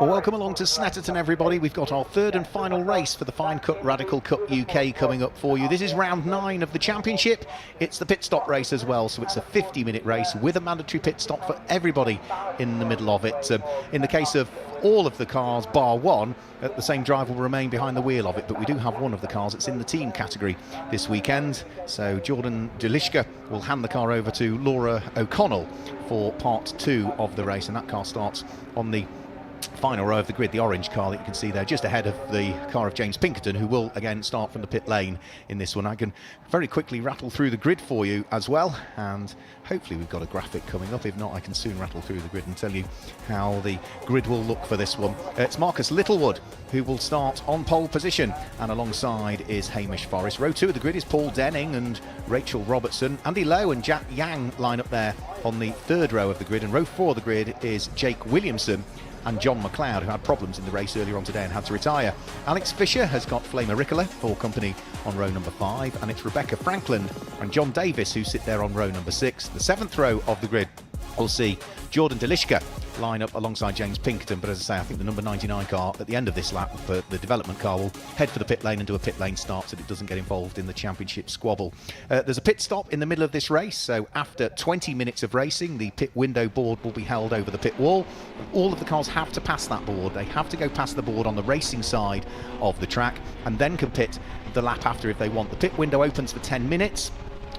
Well, welcome along to Snetterton, everybody. We've got our third and final race for the Finecut Radical Cup UK coming up for you. This is round 9 of the championship. It's the pit stop race as well, so it's a 50-minute race with a mandatory pit stop for everybody in the middle of it. In the case of all of the cars, bar one, the same driver will remain behind the wheel of it, but we do have one of the cars that's in the team category this weekend. So Jordan Delishka will hand the car over to Laura O'Connell for part 2 of the race, and that car starts on the final row of the grid, the orange car that you can see there, just ahead of the car of James Pinkerton, who will again start from the pit lane in this one. I can very quickly rattle through the grid for you as well, and hopefully we've got a graphic coming up. If not, I can soon rattle through the grid and tell you how the grid will look for this one. It's Marcus Littlewood who will start on pole position, and alongside is Hamish Forrest. Row 2 of the grid is Paul Denning and Rachel Robertson. Andy Lowe and Jack Yang line up there on the third row of the grid, and row 4 of the grid is Jake Williamson and John McLeod, who had problems in the race earlier on today and had to retire. Alex Fisher has got Flame Auricola for company on row number 5, and it's Rebecca Franklin and John Davis who sit there on row number 6. The 7th row of the grid will see Jordan Delishka line up alongside James Pinkerton, but as I say, I think the number 99 car at the end of this lap, the development car, will head for the pit lane and do a pit lane start so that it doesn't get involved in the championship squabble. There's a pit stop in the middle of this race, so after 20 minutes of racing, the pit window board will be held over the pit wall. All of the cars have to pass that board. They have to go past the board on the racing side of the track and then can pit the lap after if they want. The pit window opens for 10 minutes.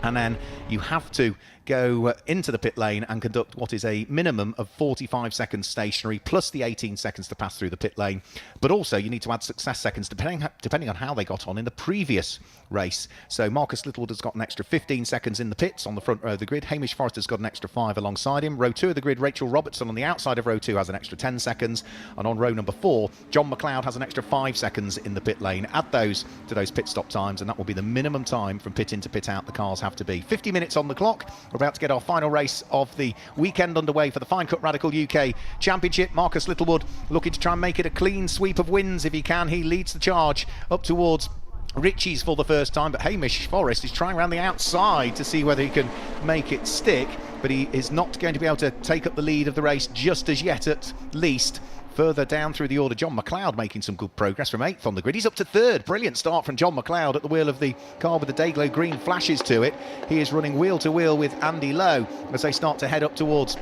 And then you have to go into the pit lane and conduct what is a minimum of 45 seconds stationary, plus the 18 seconds to pass through the pit lane. But also you need to add success seconds depending on how they got on in the previous race. So Marcus Littlewood has got an extra 15 seconds in the pits on the front row of the grid. Hamish Forrest has got an extra 5 alongside him. Row 2 of the grid, Rachel Robertson on the outside of row 2 has an extra 10 seconds. And on row number 4, John McLeod has an extra 5 seconds in the pit lane. Add those to those pit stop times, and that will be the minimum time from pit in to pit out the cars have to be. 50 minutes on the clock. We're about to get our final race of the weekend underway for the Finecut Radical UK Championship. Marcus Littlewood looking to try and make it a clean sweep of wins if he can. He leads the charge up towards Ritchie's for the first time, but Hamish Forrest is trying around the outside to see whether he can make it stick, but he is not going to be able to take up the lead of the race just as yet, at least. Further down through the order, John McLeod making some good progress from 8th on the grid. He's up to 3rd. Brilliant start from John McLeod at the wheel of the car with the Dayglow green flashes to it. He is running wheel to wheel with Andy Lowe as they start to head up towards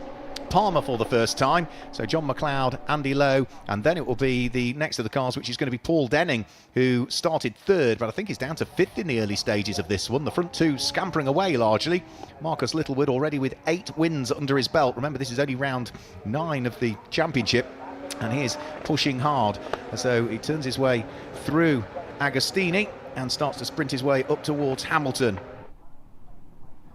Palmer for the first time. So John McLeod, Andy Lowe, and then it will be the next of the cars, which is going to be Paul Denning, who started 3rd, but I think he's down to 5th in the early stages of this one. The front 2 scampering away largely. Marcus Littlewood already with 8 wins under his belt. Remember, this is only round 9 of the championship, and he is pushing hard. So he turns his way through Agostini and starts to sprint his way up towards Hamilton.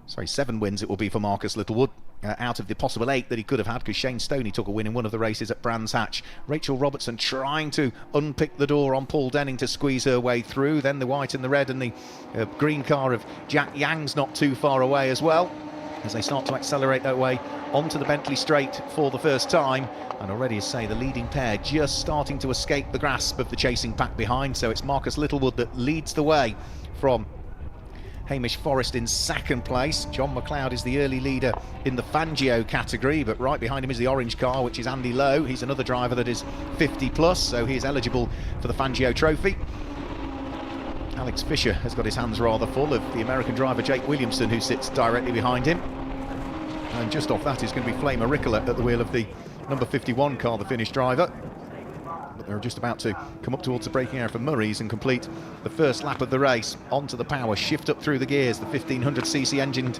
Sorry, 7 wins it will be for Marcus Littlewood, out of the possible 8 that he could have had, because Shane Stoney took a win in one of the races at Brands Hatch. Rachel Robertson trying to unpick the door on Paul Denning to squeeze her way through. Then the white and the red and the green car of Jack Yang's not too far away as well, as they start to accelerate their way onto the Bentley straight for the first time. And already, as say, the leading pair just starting to escape the grasp of the chasing pack behind. So it's Marcus Littlewood that leads the way from Hamish Forrest in 2nd place. John McLeod is the early leader in the Fangio category, but right behind him is the orange car, which is Andy Lowe. He's another driver that is 50 plus, so he is eligible for the Fangio trophy. Alex Fisher has got his hands rather full of the American driver Jake Williamson, who sits directly behind him. And just off that is going to be Flame Auricola at the wheel of the number 51 car, the Finnish driver. But they're just about to come up towards the braking area for Murray's and complete the first lap of the race. Onto the power, shift up through the gears. The 1500cc engined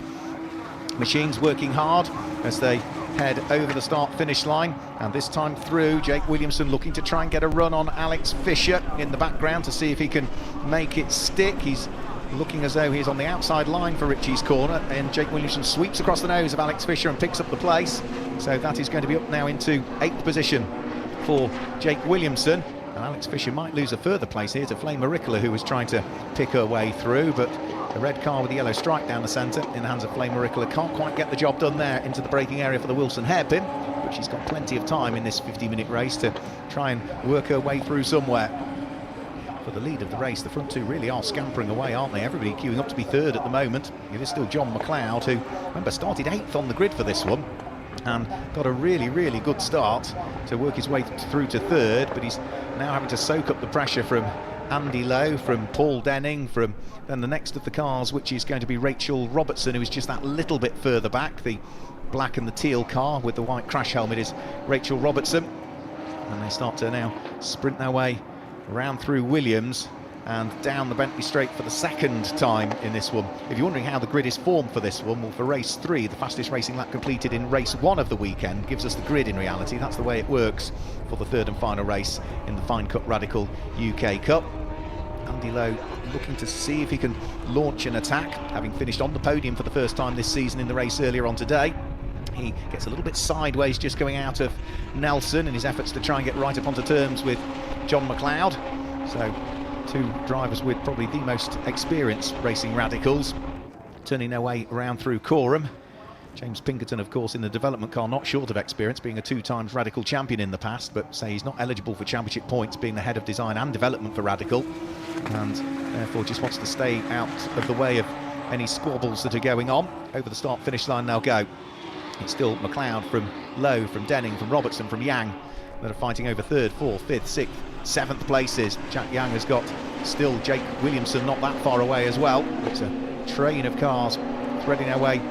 machines working hard as they head over the start-finish line. And this time through, Jake Williamson looking to try and get a run on Alex Fisher in the background to see if he can make it stick. He's looking as though he's on the outside line for Ritchie's corner, and Jake Williamson sweeps across the nose of Alex Fisher and picks up the place. So that is going to be up now into 8th position for Jake Williamson, and Alex Fisher might lose a further place here to Flame Auricola, who was trying to pick her way through, but the red car with the yellow stripe down the centre in the hands of Flame Auricola can't quite get the job done there into the braking area for the Wilson hairpin, but she's got plenty of time in this 50-minute race to try and work her way through somewhere. For the lead of the race, the front 2 really are scampering away, aren't they? Everybody queuing up to be 3rd at the moment. It is still John McLeod, who, remember, started 8th on the grid for this one. and got a really, really good start to work his way through to third, but he's now having to soak up the pressure from Andy Lowe, from Paul Denning, from then the next of the cars, which is going to be Rachel Robertson, who is just that little bit further back. The black and the teal car with the white crash helmet is Rachel Robertson, and they start to now sprint their way round through Williams and down the Bentley Straight for the second time in this one. If you're wondering how the grid is formed for this one, well, for race 3, the fastest racing lap completed in race 1 of the weekend gives us the grid in reality. That's the way it works for the third and final race in the Finecut Radical UK Cup. Andy Lowe looking to see if he can launch an attack, having finished on the podium for the first time this season in the race earlier on today. He gets a little bit sideways just going out of Nelson in his efforts to try and get right up onto terms with John McLeod. So two drivers with probably the most experienced racing radicals turning their way around through Coreham. James Pinkerton, of course, in the development car, not short of experience, being a 2-time Radical champion in the past, but say he's not eligible for championship points, being the head of design and development for Radical, and therefore just wants to stay out of the way of any squabbles that are going on. Over the start-finish line they'll go. It's still McLeod from Lowe, from Denning, from Robertson, from Yang that are fighting over 3rd, 4th, 5th, 6th, 7th places. Jack Yang has got still Jake Williamson not that far away as well. It's a train of cars threading their way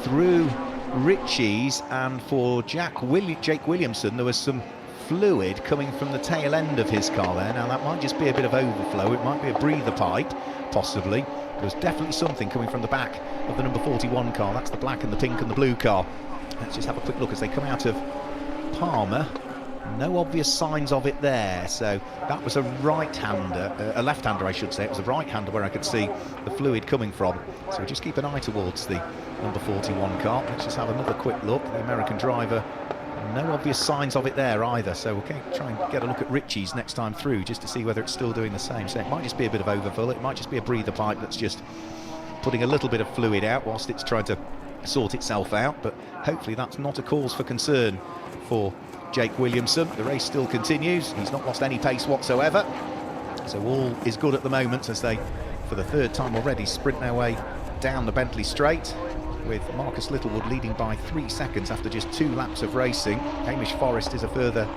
through Ritchie's, and for Jake Williamson there was some fluid coming from the tail end of his car there. Now that might just be a bit of overflow, it might be a breather pipe possibly. There's definitely something coming from the back of the number 41 car. That's the black and the pink and the blue car. Let's just have a quick look as they come out of Palmer. No obvious signs of it there, so that was a right-hander, a left-hander I should say. It was a right-hander where I could see the fluid coming from. So just keep an eye towards the number 41 car. Let's just have another quick look. The American driver, no obvious signs of it there either, so we'll try and get a look at Ritchie's next time through just to see whether it's still doing the same. So it might just be a bit of overfill, it might just be a breather pipe that's just putting a little bit of fluid out whilst it's trying to sort itself out, but hopefully that's not a cause for concern for Jake Williamson. The race still continues, he's not lost any pace whatsoever, so all is good at the moment as they, for the 3rd time already, sprint their way down the Bentley Straight, with Marcus Littlewood leading by 3 seconds after just 2 laps of racing. Hamish Forrest is a further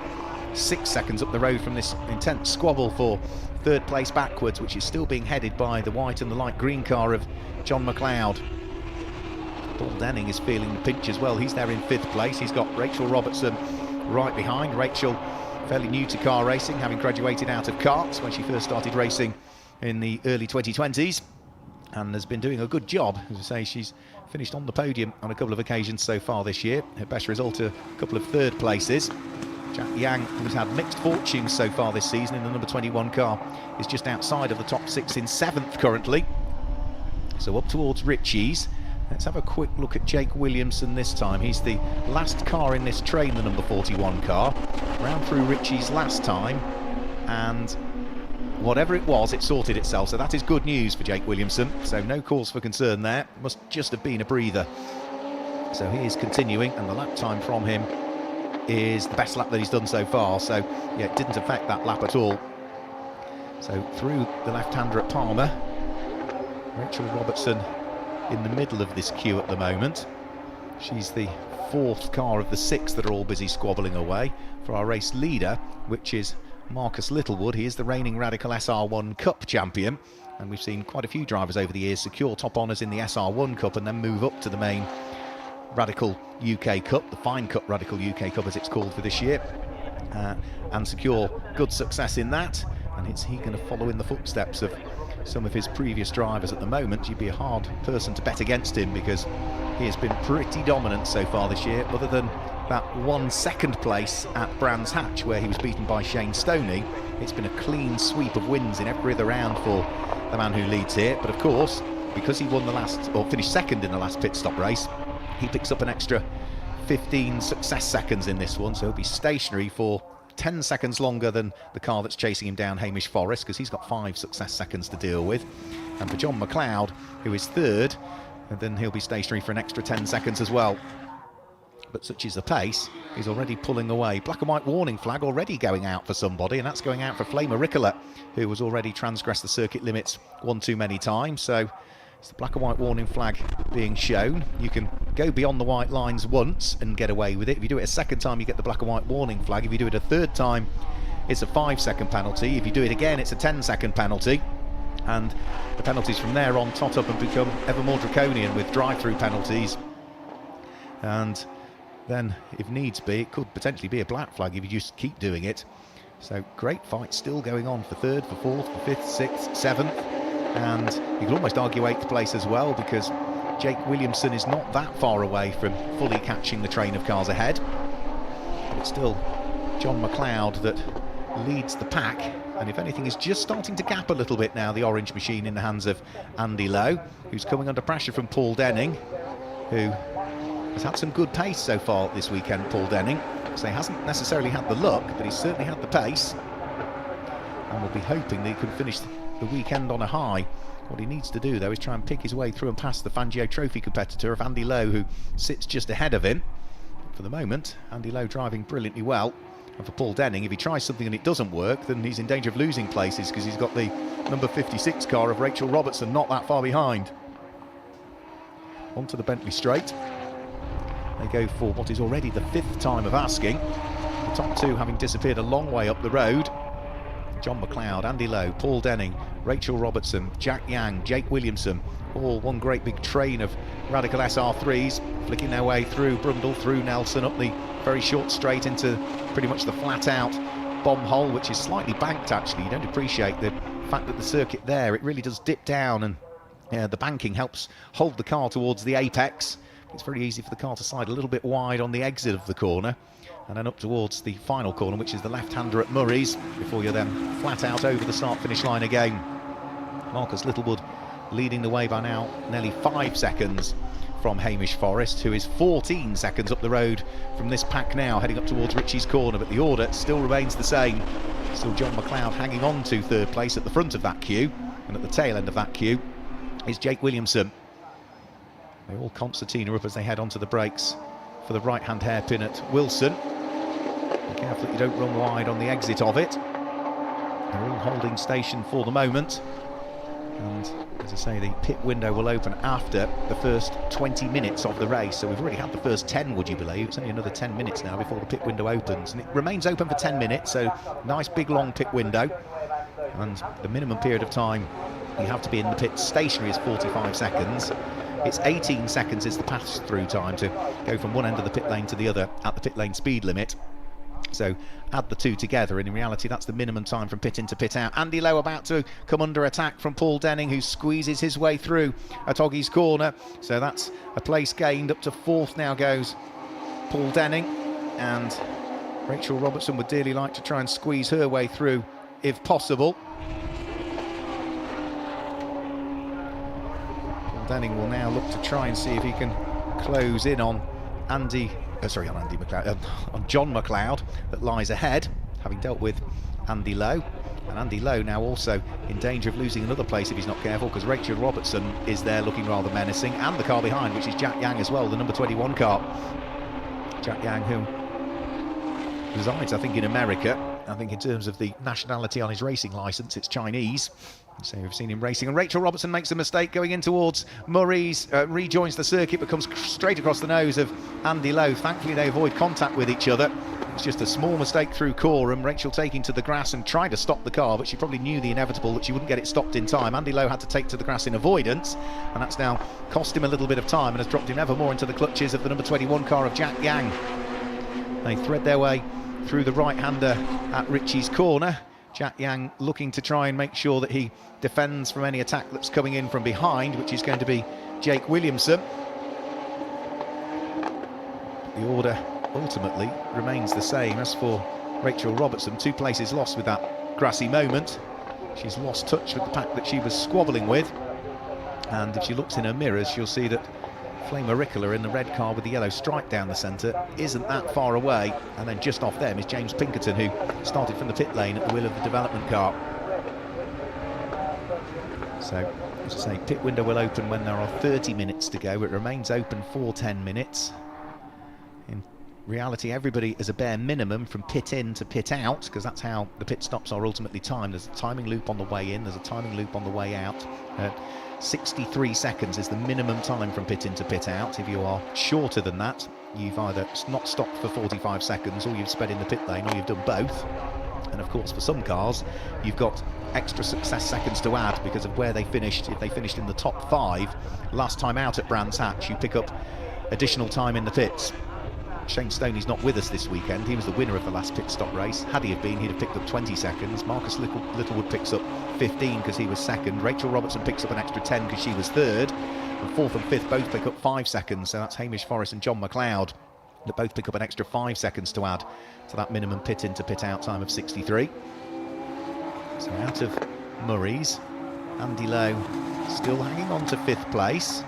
6 seconds up the road from this intense squabble for 3rd place backwards, which is still being headed by the white and the light green car of John McLeod. Paul Denning is feeling the pinch as well. He's there in 5th place. He's got Rachel Robertson right behind. Rachel, fairly new to car racing, having graduated out of karts when she first started racing in the early 2020s, and has been doing a good job. As I say, she's finished on the podium on a couple of occasions so far this year. Her best result, a couple of 3rd places. Jack Yang, who's had mixed fortunes so far this season in the number 21 car, is just outside of the top 6 in 7th currently. So up towards Ritchie's. Let's have a quick look at Jake Williamson this time. He's the last car in this train, the number 41 car. Round through Ritchie's last time, and whatever it was, it sorted itself. So that is good news for Jake Williamson. So no cause for concern there. Must just have been a breather. So he is continuing, and the lap time from him is the best lap that he's done so far. So yeah, it didn't affect that lap at all. So through the left-hander at Palmer, Rachel Robertson in the middle of this queue at the moment. She's the 4th car of the 6 that are all busy squabbling away. For our race leader, which is Marcus Littlewood, he is the reigning Radical SR1 Cup champion, and we've seen quite a few drivers over the years secure top honours in the SR1 Cup and then move up to the main Radical UK Cup, the Finecut Radical UK Cup as it's called for this year, and secure good success in that. And is he going to follow in the footsteps of some of his previous drivers at the moment? You'd be a hard person to bet against him because he has been pretty dominant so far this year, other than that 1 second place at Brands Hatch where he was beaten by Shane Stoney. It's been a clean sweep of wins in every other round for the man who leads here. But of course, because he won the last, or finished 2nd in the last pit stop race, he picks up an extra 15 success seconds in this one, so he'll be stationary for 10 seconds longer than the car that's chasing him down, Hamish Forrest, because he's got 5 success seconds to deal with. And for John McLeod, who is 3rd, and then he'll be stationary for an extra 10 seconds as well. But such is the pace, he's already pulling away. Black and white warning flag already going out for somebody, and that's going out for Flamer Ricola, who has already transgressed the circuit limits 1 too many times. So It's the black and white warning flag being shown. You can go beyond the white lines once and get away with it. If you do it a second time, you get the black and white warning flag. If you do it a third time, it's a 5-second penalty. If you do it again, it's a 10-second penalty. And the penalties from there on tot up and become ever more draconian with drive-through penalties. And then, if needs be, it could potentially be a black flag if you just keep doing it. So, great fight still going on for third, for fourth, for fifth, sixth, seventh. And you could almost argue eighth place as well, because Jake Williamson is not that far away from fully catching the train of cars ahead. But it's still John McLeod that leads the pack, and if anything is just starting to gap a little bit now, the orange machine in the hands of Andy Lowe, who's coming under pressure from Paul Denning, who has had some good pace so far this weekend, Paul Denning. So he hasn't necessarily had the luck, but he's certainly had the pace, and we'll be hoping that he can finish the weekend on a high. What he needs to do, though, is try and pick his way through and past the Fangio Trophy competitor of Andy Lowe, who sits just ahead of him. For the moment, Andy Lowe driving brilliantly well. And for Paul Denning, if he tries something and it doesn't work, then he's in danger of losing places, because he's got the number 56 car of Rachel Robertson not that far behind. Onto the Bentley Straight. They go for what is already the 5th time of asking. The top two having disappeared a long way up the road. John McLeod, Andy Lowe, Paul Denning, Rachel Robertson, Jack Yang, Jake Williamson, all one great big train of Radical SR3s, flicking their way through Brundle, through Nelson, up the very short straight into pretty much the flat out bomb hole, which is slightly banked actually. You don't appreciate the fact that the circuit there, it really does dip down, and the banking helps hold the car towards the apex. It's very easy for the car to slide a little bit wide on the exit of the corner, and then up towards the final corner, which is the left-hander at Murray's, before you're then flat out over the start-finish line again. Marcus Littlewood leading the way by now, nearly 5 seconds from Hamish Forrest, who is 14 seconds up the road from this pack now, heading up towards Ritchie's corner, but the order still remains the same. Still John McLeod hanging on to third place at the front of that queue, and at the tail end of that queue is Jake Williamson. They all concertina up as they head onto the brakes for the right-hand hairpin at Wilson. Be careful that you don't run wide on the exit of it. They're all holding station for the moment. And as I say, the pit window will open after the first 20 minutes of the race. So we've already had the first 10, would you believe? It's only another 10 minutes now before the pit window opens. And it remains open for 10 minutes, so nice big long pit window. And the minimum period of time you have to be in the pit stationary is 45 seconds. It's 18 seconds is the pass-through time to go from one end of the pit lane to the other at the pit lane speed limit. So add the two together, and in reality that's the minimum time from pit in to pit out. Andy Lowe about to come under attack from Paul Denning, who squeezes his way through at Oggy's corner. So that's a place gained. Up to fourth now goes Paul Denning, and Rachel Robertson would dearly like to try and squeeze her way through if possible. Paul Denning will now look to try and see if he can close in on on John McLeod that lies ahead, having dealt with Andy Lowe. And Andy Lowe now also in danger of losing another place if he's not careful, because Rachel Robertson is there looking rather menacing, and the car behind, which is Jack Yang as well, the number 21 car. Jack Yang, who resides, I think, in America. I think in terms of the nationality on his racing licence, it's Chinese. So we've seen him racing, and Rachel Robertson makes a mistake going in towards Murray's, rejoins the circuit but comes straight across the nose of Andy Lowe. Thankfully they avoid contact with each other. It's just a small mistake through Coram. Rachel taking to the grass and trying to stop the car, but she probably knew the inevitable, that she wouldn't get it stopped in time. Andy Lowe had to take to the grass in avoidance, and that's now cost him a little bit of time and has dropped him ever more into the clutches of the number 21 car of Jack Yang. They thread their way through the right-hander at Ritchie's corner. Jack Yang looking to try and make sure that he defends from any attack that's coming in from behind, which is going to be Jake Williamson. The order ultimately remains the same. As for Rachel Robertson, 2 places lost with that grassy moment. She's lost touch with the pack that she was squabbling with, and if she looks in her mirrors, she'll see that Flame Auricular in the red car with the yellow stripe down the centre isn't that far away, and then just off them is James Pinkerton, who started from the pit lane at the wheel of the development car. So, as I say, pit window will open when there are 30 minutes to go. It remains open for 10 minutes. In reality, everybody is a bare minimum from pit in to pit out, because that's how the pit stops are ultimately timed. There's a timing loop on the way in, there's a timing loop on the way out. 63 seconds is the minimum time from pit in to pit out. If you are shorter than that, you've either not stopped for 45 seconds, or you've sped in the pit lane, or you've done both. And of course, for some cars, you've got extra success seconds to add because of where they finished. If they finished in the top 5 last time out at Brands Hatch, you pick up additional time in the pits. Shane Stoney's not with us this weekend. He was the winner of the last pit stop race. Had he have been, he'd have picked up 20 seconds. Marcus Littlewood picks up 15 because he was second. Rachel Robertson picks up an extra 10 because she was third. And fourth and fifth both pick up 5 seconds. So that's Hamish Forrest and John McLeod that both pick up an extra 5 seconds to add to that minimum pit in to pit out time of 63. So out of Murray's, Andy Lowe still hanging on to 5th place.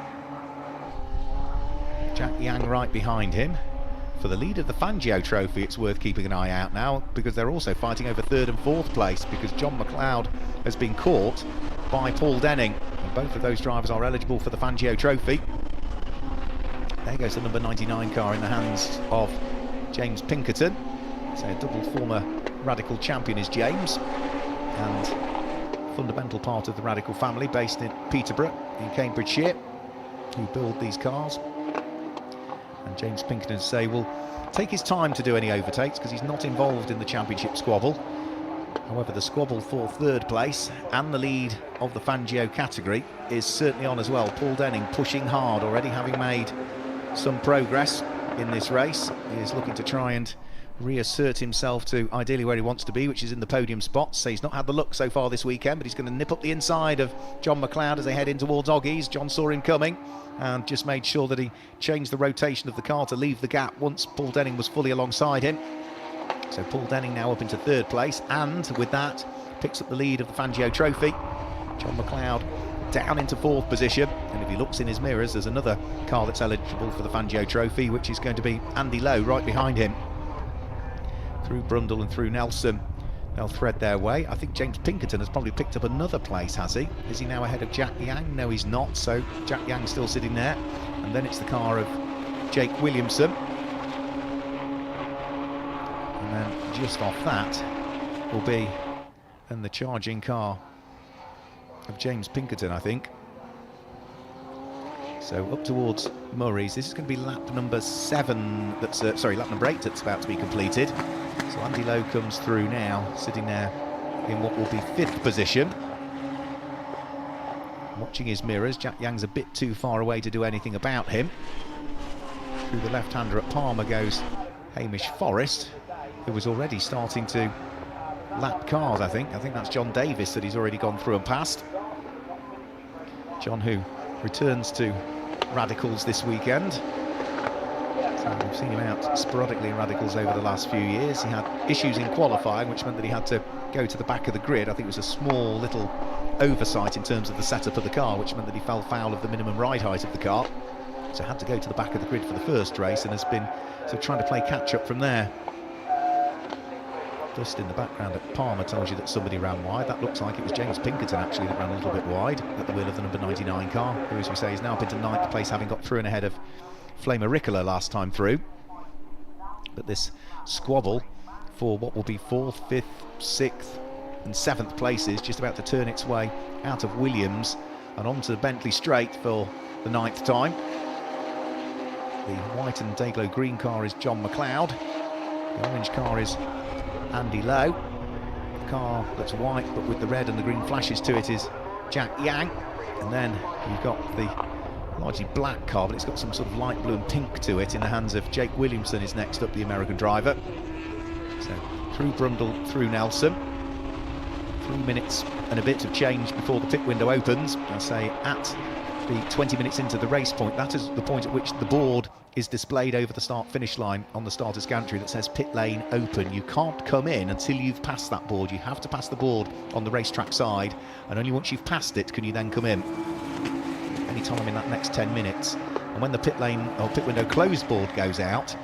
Jack Yang right behind him. For the lead of the Fangio Trophy, it's worth keeping an eye out now, because they're also fighting over 3rd and 4th place, because John McLeod has been caught by Paul Denning, and both of those drivers are eligible for the Fangio Trophy. There goes the number 99 car in the hands of James Pinkerton. So a double former Radical champion is James, and fundamental part of the Radical family based in Peterborough in Cambridgeshire, who build these cars. And James Pinkerton say will take his time to do any overtakes because he's not involved in the championship squabble. However, the squabble for 3rd place and the lead of the Fangio category is certainly on as well. Paul Denning pushing hard, already having made some progress in this race. He is looking to try and reassert himself to ideally where he wants to be, which is in the podium spots. So he's not had the luck so far this weekend, but he's going to nip up the inside of John McLeod as they head in towards Oggies. John saw him coming and just made sure that he changed the rotation of the car to leave the gap once Paul Denning was fully alongside him. So Paul Denning now up into 3rd place, and with that picks up the lead of the Fangio Trophy. John McLeod down into 4th position, and if he looks in his mirrors, there's another car that's eligible for the Fangio Trophy, which is going to be Andy Lowe right behind him. Through Brundle and through Nelson, they'll thread their way. I think James Pinkerton has probably picked up another place, has he? Is he now ahead of Jack Yang? No, he's not. So Jack Yang's still sitting there. And then it's the car of Jake Williamson. And then just off that will be in the charging car of James Pinkerton, I think. So up towards Murray's. This is going to be lap number 7. That's lap number 8 that's about to be completed. So Andy Lowe comes through now, sitting there in what will be 5th position. Watching his mirrors, Jack Yang's a bit too far away to do anything about him. Through the left-hander at Palmer goes Hamish Forrest, who was already starting to lap cars, I think. I think that's John Davis that he's already gone through and passed. John, who returns to Radicals this weekend. So we've seen him out sporadically in Radicals over the last few years. He had issues in qualifying, which meant that he had to go to the back of the grid. I think it was a small little oversight in terms of the setup of the car, which meant that he fell foul of the minimum ride height of the car. So had to go to the back of the grid for the first race, and has been sort of trying to play catch-up from there. Dust in the background at Palmer tells you that somebody ran wide. That looks like it was James Pinkerton actually that ran a little bit wide at the wheel of the number 99 car, who, as we say, is now up into 9th place, having got through and ahead of Flamer Ricola last time through. But this squabble for what will be 4th, 5th, 6th and 7th places just about to turn its way out of Williams and onto the Bentley Straight for the 9th time. The white and Dayglow green car is John McLeod. The orange car is Andy Lowe. The car that's white but with the red and the green flashes to it is Jack Yang. And then you've got the largely black car, but it's got some sort of light blue and pink to it in the hands of Jake Williamson, is next up, the American driver. So through Brundle, through Nelson. 3 minutes and a bit of change before the pit window opens. I say at the 20 minutes into the race point, that is the point at which the board is displayed over the start-finish line on the starter's gantry that says pit lane open. You can't come in until you've passed that board. You have to pass the board on the racetrack side, and only once you've passed it can you then come in. Any time in that next 10 minutes. And when the pit lane or pit window closed board goes out,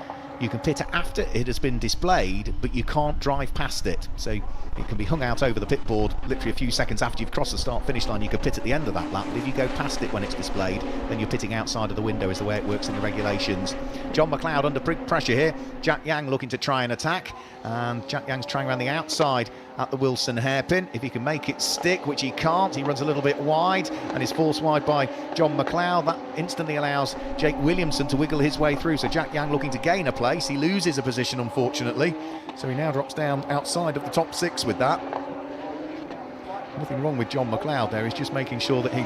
you can pit after it has been displayed, but you can't drive past it. So it can be hung out over the pit board literally a few seconds after you've crossed the start-finish line. You can pit at the end of that lap, but if you go past it when it's displayed, then you're pitting outside of the window, is the way it works in the regulations. John McLeod under big pressure here. Jack Yang looking to try and attack, and Jack Yang's trying around the outside at the Wilson hairpin. If he can make it stick, which he can't, he runs a little bit wide and is forced wide by John McLeod. That instantly allows Jake Williamson to wiggle his way through, so Jack Yang looking to gain a place. He loses a position, unfortunately, so he now drops down outside of the top 6 with that. Nothing wrong with John McLeod there, he's just making sure that he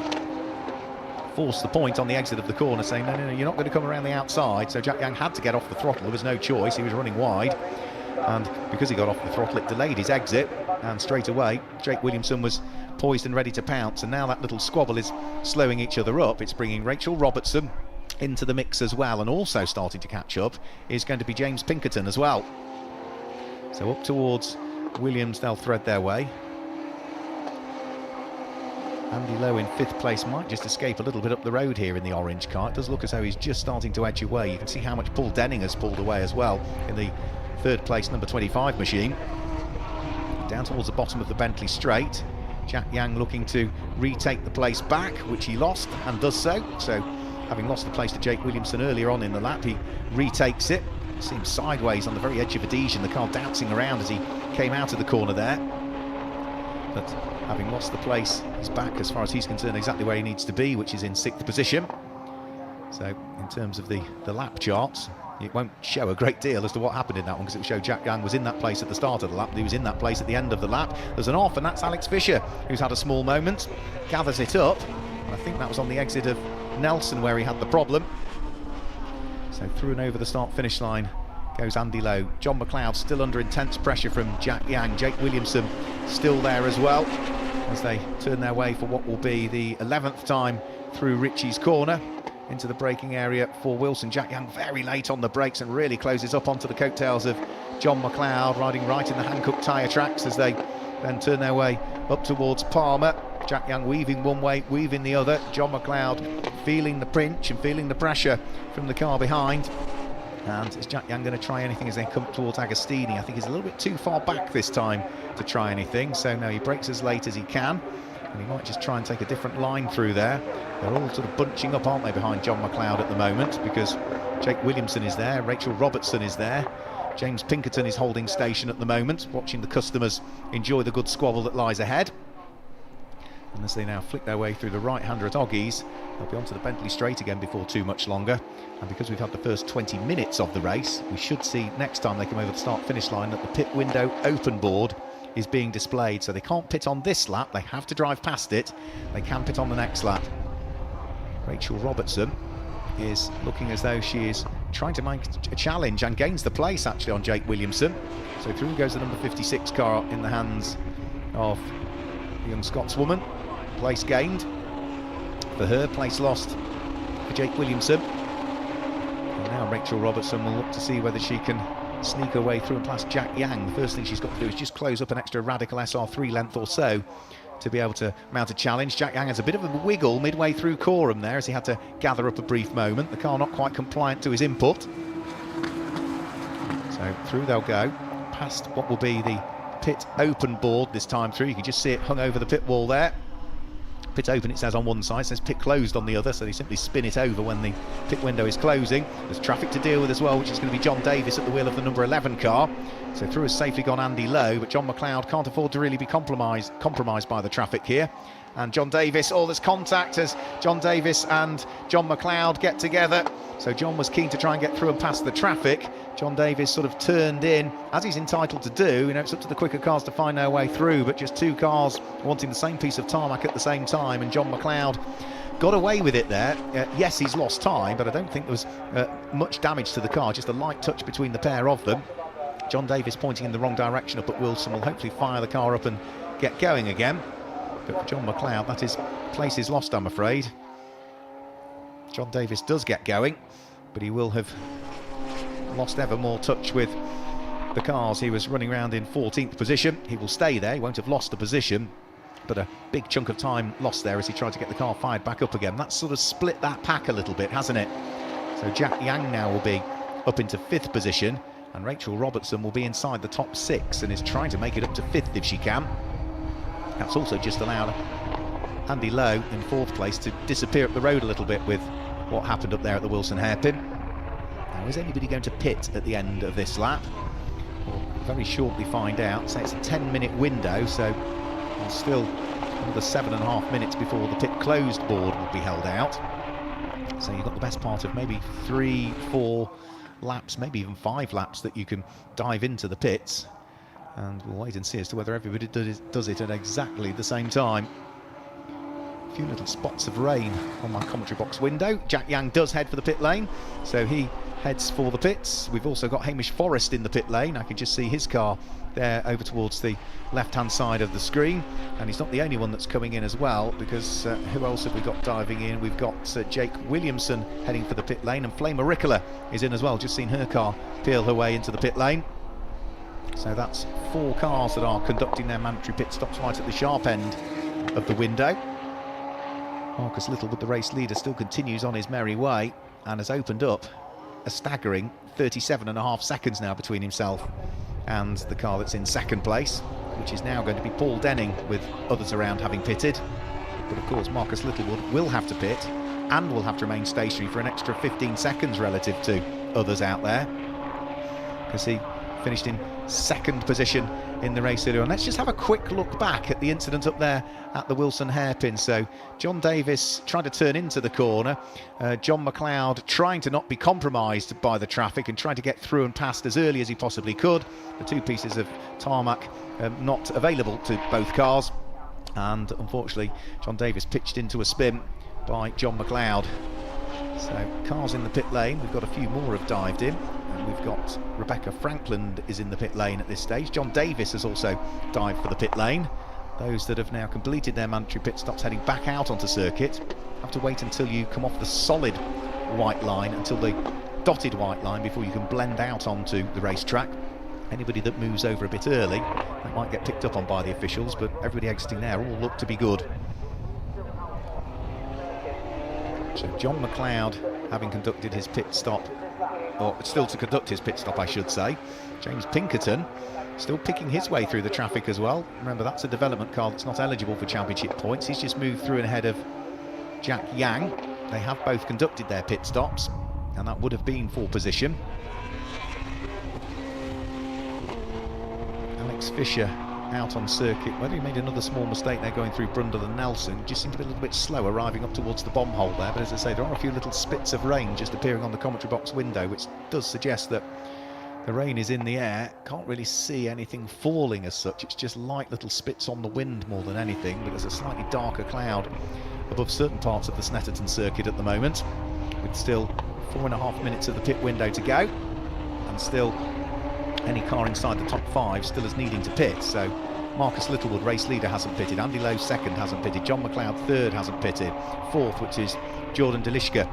forced the point on the exit of the corner, saying no, you're not going to come around the outside. So Jack Yang had to get off the throttle, there was no choice, he was running wide, and because he got off the throttle it delayed his exit, and straight away Jake Williamson was poised and ready to pounce, and now that little squabble is slowing each other up. It's bringing Rachel Robertson into the mix as well, and also starting to catch up is going to be James Pinkerton as well. So up towards Williams they'll thread their way. Andy Lowe in 5th place might just escape a little bit up the road here in the orange car. It does look as though he's just starting to edge away. You can see how much Paul Denning has pulled away as well in the 3rd place number 25 machine. Down towards the bottom of the Bentley straight, Jack Yang looking to retake the place back, which he lost and does so. So having lost the place to Jake Williamson earlier on in the lap, he retakes it. Seems sideways on the very edge of adhesion, the car dancing around as he came out of the corner there. But having lost the place, he's back, as far as he's concerned, exactly where he needs to be, which is in 6th position. So in terms of the lap charts, it won't show a great deal as to what happened in that one, because it will show Jack Yang was in that place at the start of the lap, he was in that place at the end of the lap. There's an off, and that's Alex Fisher, who's had a small moment, gathers it up. I think that was on the exit of Nelson where he had the problem. So through and over the start-finish line goes Andy Lowe. John McLeod still under intense pressure from Jack Yang. Jake Williamson still there as well, as they turn their way for what will be the 11th time through Ritchie's corner into the braking area for Wilson. Jack Yang very late on the brakes and really closes up onto the coattails of John McLeod, riding right in the Hankook tyre tracks as they then turn their way up towards Palmer. Jack Yang weaving one way, weaving the other. John McLeod feeling the pinch and feeling the pressure from the car behind. And is Jack Yang going to try anything as they come towards Agostini? I think he's a little bit too far back this time to try anything, so no, he brakes as late as he can, and he might just try and take a different line through there. They're all sort of bunching up, aren't they, behind John McLeod at the moment, because Jake Williamson is there, Rachel Robertson is there, James Pinkerton is holding station at the moment, watching the customers enjoy the good squabble that lies ahead. And as they now flick their way through the right-hander at Oggies, they'll be onto the Bentley straight again before too much longer. And because we've had the first 20 minutes of the race, we should see next time they come over the start-finish line that the pit window open board is being displayed. So they can't pit on this lap, they have to drive past it. They can pit on the next lap. Rachel Robertson is looking as though she is trying to make a challenge and gains the place actually on Jake Williamson. So through goes the number 56 car in the hands of the young Scotswoman. Place gained for her, place lost for Jake Williamson. And now Rachel Robertson will look to see whether she can sneak her way through and past Jack Yang. The first thing she's got to do is just close up an extra Radical SR3 length or so to be able to mount a challenge. Jack Yang has a bit of a wiggle midway through Coram there as he had to gather up a brief moment. The car not quite compliant to his input. So through they'll go, past what will be the pit open board this time through. You can just see it hung over the pit wall there. Pit open it says on one side, it says pit closed on the other, so they simply spin it over when the pit window is closing. There's traffic to deal with as well, which is going to be John Davis at the wheel of the number 11 car. So through has safely gone Andy Lowe, but John McLeod can't afford to really be compromised by the traffic here. And John Davis, there's contact as John Davis and John McLeod get together. So John was keen to try and get through and past the traffic. John Davis sort of turned in, as he's entitled to do. You know, it's up to the quicker cars to find their way through, but just two cars wanting the same piece of tarmac at the same time, and John McLeod got away with it there. Yes, he's lost time, but I don't think there was much damage to the car, just a light touch between the pair of them. John Davis pointing in the wrong direction up at Wilson will hopefully fire the car up and get going again. But for John McLeod, that is place is lost, I'm afraid. John Davis does get going, but he will have lost ever more touch with the cars. He was running around in 14th position. He will stay there, he won't have lost the position, but a big chunk of time lost there as he tried to get the car fired back up again. That's sort of split that pack a little bit, hasn't it? So Jack Yang now will be up into 5th position, and Rachel Robertson will be inside the top 6 and is trying to make it up to 5th if she can. That's also just allowed Andy Lowe in 4th place to disappear up the road a little bit with what happened up there at the Wilson hairpin. Now, is anybody going to pit at the end of this lap? We'll very shortly find out. So it's a 10-minute window, so there's still another 7.5 minutes before the pit closed board will be held out. So you've got the best part of maybe 3, 4 laps, maybe even 5 laps that you can dive into the pits, and we'll wait and see as to whether everybody does it at exactly the same time. A few little spots of rain on my commentary box window. Jack Yang does head for the pit lane, so he heads for the pits. We've also got Hamish Forrest in the pit lane. I can just see his car there over towards the left-hand side of the screen, and he's not the only one that's coming in as well, because who else have we got diving in? We've got Jake Williamson heading for the pit lane, and Flame Auricola is in as well. Just seen her car peel her way into the pit lane. So that's 4 cars that are conducting their mandatory pit stops right at the sharp end of the window. Marcus Littlewood, the race leader, still continues on his merry way and has opened up a staggering 37.5 seconds now between himself and the car that's in 2nd place, which is now going to be Paul Denning with others around having pitted. But of course Marcus Littlewood will have to pit and will have to remain stationary for an extra 15 seconds relative to others out there, because he finished in 2nd position in the race earlier on. Let's just have a quick look back at the incident up there at the Wilson hairpin. So John Davis trying to turn into the corner, John McLeod trying to not be compromised by the traffic and trying to get through and past as early as he possibly could. The 2 pieces of tarmac not available to both cars, and unfortunately John Davis pitched into a spin by John McLeod. So cars in the pit lane, we've got a few more have dived in. We've got Rebecca Franklin is in the pit lane at this stage. John Davis has also dived for the pit lane. Those that have now completed their mandatory pit stops heading back out onto circuit have to wait until you come off the solid white line, until the dotted white line, before you can blend out onto the racetrack. Anybody that moves over a bit early, that might get picked up on by the officials, but everybody exiting there all look to be good. So John McLeod, having conducted his pit stop, or still to conduct his pit stop I should say. James Pinkerton still picking his way through the traffic as well. Remember, that's a development car that's not eligible for championship points. He's just moved through and ahead of Jack Yang. They have both conducted their pit stops, and that would have been for position. Alex Fisher out on circuit. Whether he made another small mistake there going through Brundle and Nelson, just seemed to be a little bit slow arriving up towards the bomb hole there. But as I say, there are a few little spits of rain just appearing on the commentary box window, which does suggest that the rain is in the air. Can't really see anything falling as such. It's just light little spits on the wind more than anything, but there's a slightly darker cloud above certain parts of the Snetterton circuit at the moment, with still 4.5 minutes of the pit window to go, and still any car inside the top 5 still is needing to pit. So Marcus Littlewood, race leader, hasn't pitted. Andy Lowe, 2nd, hasn't pitted. John McLeod, 3rd, hasn't pitted. 4th, which is Jordan Delishka,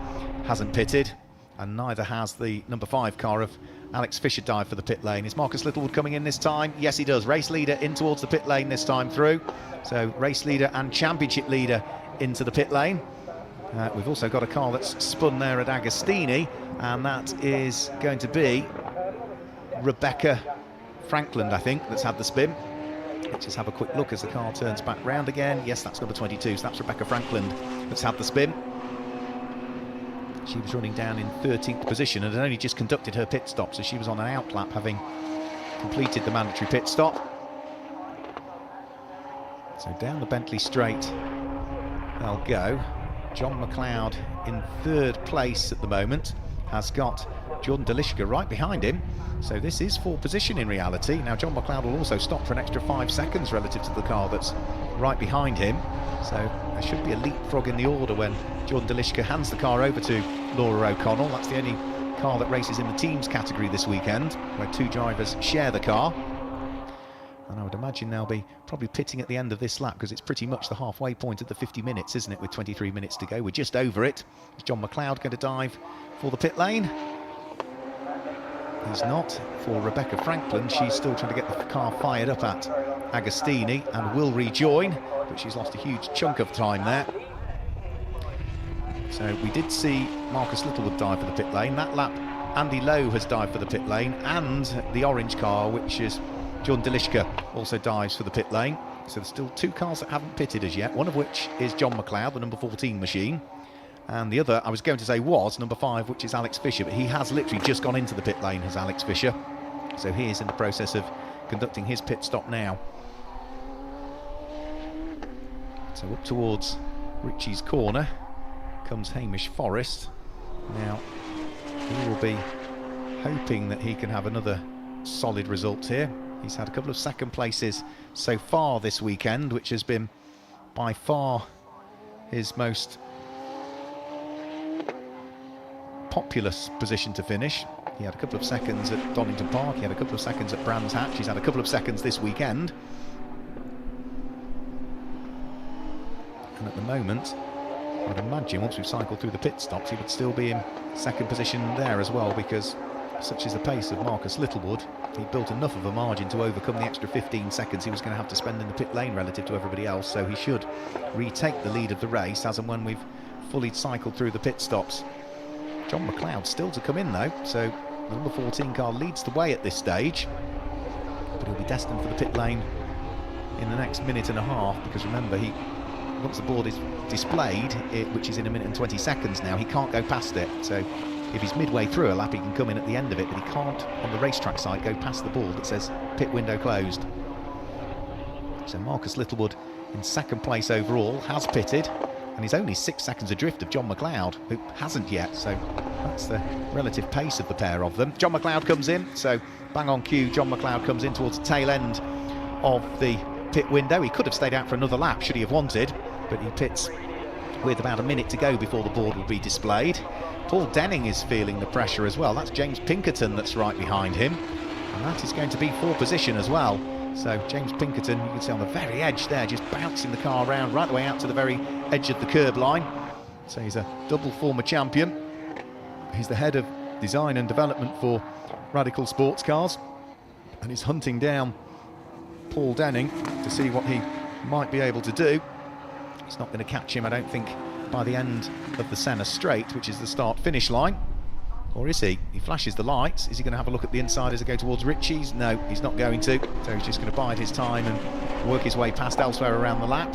hasn't pitted, and neither has the number 5 car of Alex Fisher dive for the pit lane. Is Marcus Littlewood coming in this time? Yes, he does. Race leader in towards the pit lane this time through. So race leader and championship leader into the pit lane. We've also got a car that's spun there at Agostini, and that is going to be Rebecca Franklin, I think, that's had the spin. Let's just have a quick look as the car turns back round again. Yes, that's number 22, so that's Rebecca Franklin that's had the spin. She was running down in 13th position and had only just conducted her pit stop, so she was on an out lap having completed the mandatory pit stop. So down the Bentley straight they'll go. John McLeod in 3rd place at the moment has got Jordan Delishka right behind him. So this is 4th position in reality. Now John McLeod will also stop for an extra 5 seconds relative to the car that's right behind him. So there should be a leapfrog in the order when Jordan Delishka hands the car over to Laura O'Connell. That's the only car that races in the teams category this weekend, where 2 drivers share the car. And I would imagine they'll be probably pitting at the end of this lap, because it's pretty much the halfway point of the 50 minutes, isn't it, with 23 minutes to go. We're just over it. Is John McLeod going to dive for the pit lane? He's not. For Rebecca Franklin, she's still trying to get the car fired up at Agostini and will rejoin, but she's lost a huge chunk of time there. So we did see Marcus Littlewood dive for the pit lane. That lap Andy Lowe has dived for the pit lane, and the orange car, which is John Delishka, also dives for the pit lane. So there's still 2 cars that haven't pitted as yet, one of which is John McLeod, the number 14 machine, and the other, I was going to say, was number 5, which is Alex Fisher, but he has literally just gone into the pit lane as Alex Fisher. So he is in the process of conducting his pit stop now. So up towards Ritchie's corner comes Hamish Forrest. Now he will be hoping that he can have another solid result here. He's had a couple of second places so far this weekend, which has been by far his most populous position to finish. He had a couple of seconds at Donington Park, he had a couple of seconds at Brands Hatch, he's had a couple of seconds this weekend. And at the moment, I'd imagine once we've cycled through the pit stops, he would still be in second position there as well, because such is the pace of Marcus Littlewood. He built enough of a margin to overcome the extra 15 seconds he was going to have to spend in the pit lane relative to everybody else, so he should retake the lead of the race as and when we've fully cycled through the pit stops. John McLeod still to come in though, so the number 14 car leads the way at this stage, but he'll be destined for the pit lane in the next minute and a half, because remember, once the board is displayed, which is in 1 minute and 20 seconds now, he can't go past it. So if he's midway through a lap, he can come in at the end of it, but he can't, on the racetrack side, go past the board that says pit window closed. So Marcus Littlewood in second place overall, has pitted, and he's only 6 seconds adrift of John McLeod, who hasn't yet, so that's the relative pace of the pair of them. John McLeod comes in, so bang on cue, John McLeod comes in towards the tail end of the pit window. He could have stayed out for another lap should he have wanted, but he pits with about a minute to go before the board will be displayed. Paul Denning is feeling the pressure as well. That's James Pinkerton that's right behind him, and that is going to be for position as well. So James Pinkerton, you can see on the very edge there, just bouncing the car around right the way out to the very edge of the curb line. So he's a double former champion. He's the head of design and development for Radical Sports Cars, and he's hunting down Paul Denning to see what he might be able to do. He's not going to catch him, I don't think, by the end of the Senna Straight, which is the start-finish line. Or is he? He flashes the lights. Is he going to have a look at the inside as they go towards Ritchie's? No, he's not going to. So he's just going to bide his time and work his way past elsewhere around the lap.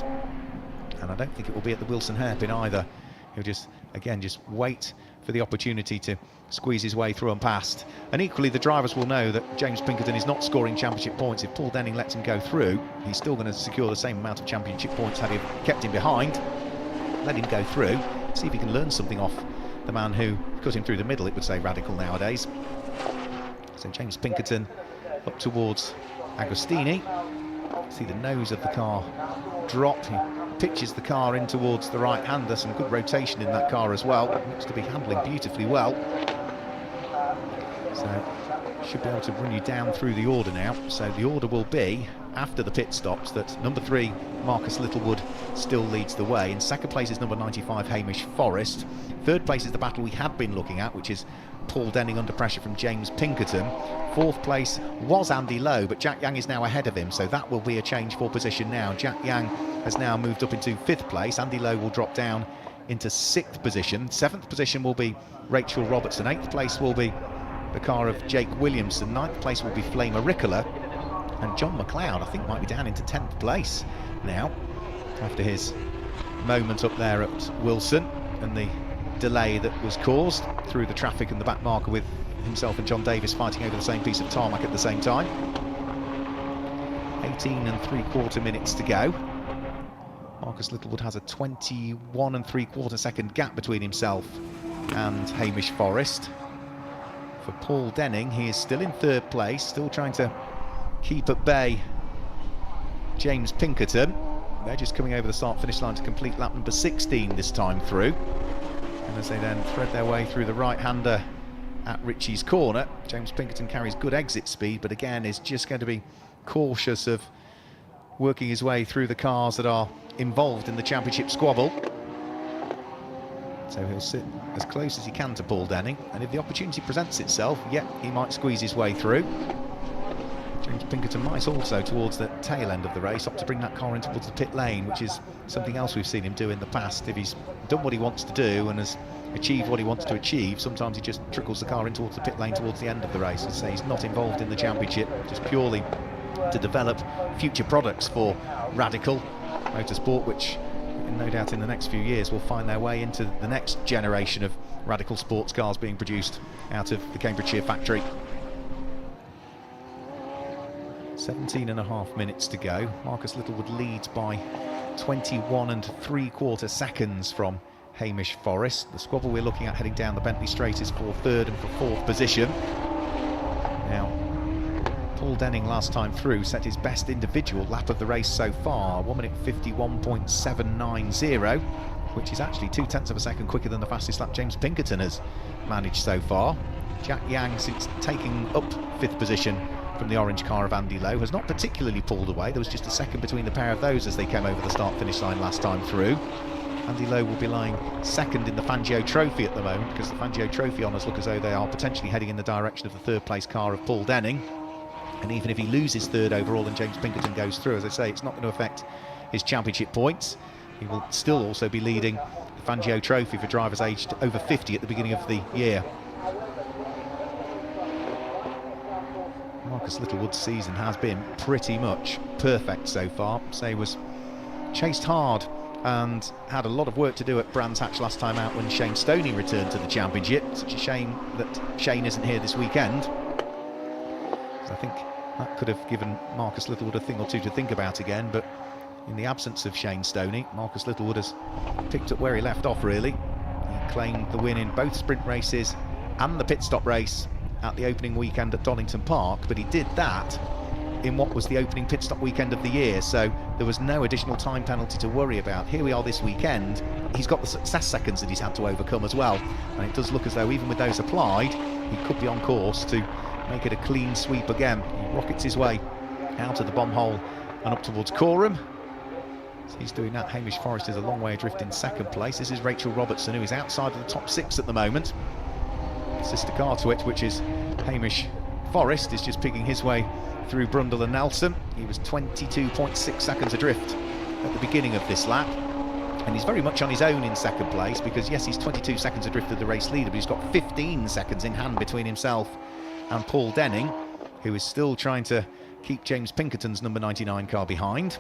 And I don't think it will be at the Wilson hairpin either. He'll just, again, just wait for the opportunity to squeeze his way through and past. And equally, the drivers will know that James Pinkerton is not scoring championship points. If Paul Denning lets him go through, he's still going to secure the same amount of championship points had he kept him behind. Let him go through, see if he can learn something off the man who cut him through the middle, it would say Radical nowadays. So James Pinkerton up towards Agostini. See the nose of the car drop. He pitches the car in towards the right-hander. Some good rotation in that car as well. Looks to be handling beautifully well. So should be able to run you down through the order now. So the order will be, after the pit stops, that number 3 Marcus Littlewood still leads the way. In second place is number 95 Hamish Forrest. Third place is the battle we had been looking at, which is Paul Denning under pressure from James Pinkerton. Fourth place was Andy Lowe, but Jack Young is now ahead of him, so that will be a change for position now. Jack Young has now moved up into 5th place. Andy Lowe will drop down into 6th position. 7th position will be Rachel Robertson. 8th place will be the car of Jake Williamson. 9th place will be Flamer Ricola. And John McLeod, I think, might be down into 10th place now, after his moment up there at Wilson and the delay that was caused through the traffic and the back marker with himself and John Davis fighting over the same piece of tarmac at the same time. 18 3/4 minutes to go. Marcus Littlewood has a 21 3/4 second gap between himself and Hamish Forrest. For Paul Denning, he is still in 3rd place, still trying to keep at bay James Pinkerton. They're just coming over the start-finish line to complete lap number 16 this time through. And as they then thread their way through the right-hander at Ritchie's corner, James Pinkerton carries good exit speed, but again is just going to be cautious of working his way through the cars that are involved in the championship squabble. So he'll sit as close as he can to Paul Denning, and if the opportunity presents itself, yeah, he might squeeze his way through. James James Pinkerton might also, towards the tail end of the race, opt to bring that car in towards the pit lane, which is something else we've seen him do in the past. If he's done what he wants to do and has achieved what he wants to achieve, sometimes he just trickles the car in towards the pit lane towards the end of the race. And so he's not involved in the championship, just purely to develop future products for Radical Motorsport, which no doubt in the next few years will find their way into the next generation of Radical sports cars being produced out of the Cambridgeshire factory. 17.5 minutes to go. Marcus Littlewood leads by 21 3/4 seconds from Hamish Forrest. The squabble we're looking at heading down the Bentley Straight is for third and for fourth position. Now, Paul Denning last time through set his best individual lap of the race so far, 1 minute 51.790, which is actually 0.2 of a second quicker than the fastest lap James Pinkerton has managed so far. Jack Yang, since taking up 5th position from the orange car of Andy Lowe, has not particularly pulled away. There was just a second between the pair of those as they came over the start-finish line last time through. Andy Lowe will be lying second in the Fangio Trophy at the moment, because the Fangio Trophy honours look as though they are potentially heading in the direction of the third-place car of Paul Denning. And even if he loses third overall and James Pinkerton goes through, as I say, it's not going to affect his championship points. He will still also be leading the Fangio Trophy for drivers aged over 50 at the beginning of the year. Marcus Littlewood's season has been pretty much perfect so far. Say was chased hard and had a lot of work to do at Brands Hatch last time out when Shane Stoney returned to the championship. Such a shame that Shane isn't here this weekend. I think that could have given Marcus Littlewood a thing or two to think about again, but in the absence of Shane Stoney, Marcus Littlewood has picked up where he left off, really. He claimed the win in both sprint races and the pit stop race at the opening weekend at Donington Park, but he did that in what was the opening pit stop weekend of the year, so there was no additional time penalty to worry about. Here we are this weekend. He's got the success seconds that he's had to overcome as well, and it does look as though even with those applied, he could be on course to make it a clean sweep again. He rockets his way out of the bomb hole and up towards Coram. So he's doing that. Hamish Forrest is a long way adrift in second place. This is Rachel Robertson, who is outside of the top 6 at the moment. Sister car to it, which is Hamish Forrest, is just picking his way through Brundle and Nelson. He was 22.6 seconds adrift at the beginning of this lap, and he's very much on his own in second place, because yes, he's 22 seconds adrift of the race leader, but he's got 15 seconds in hand between himself and Paul Denning, who is still trying to keep James Pinkerton's number 99 car behind.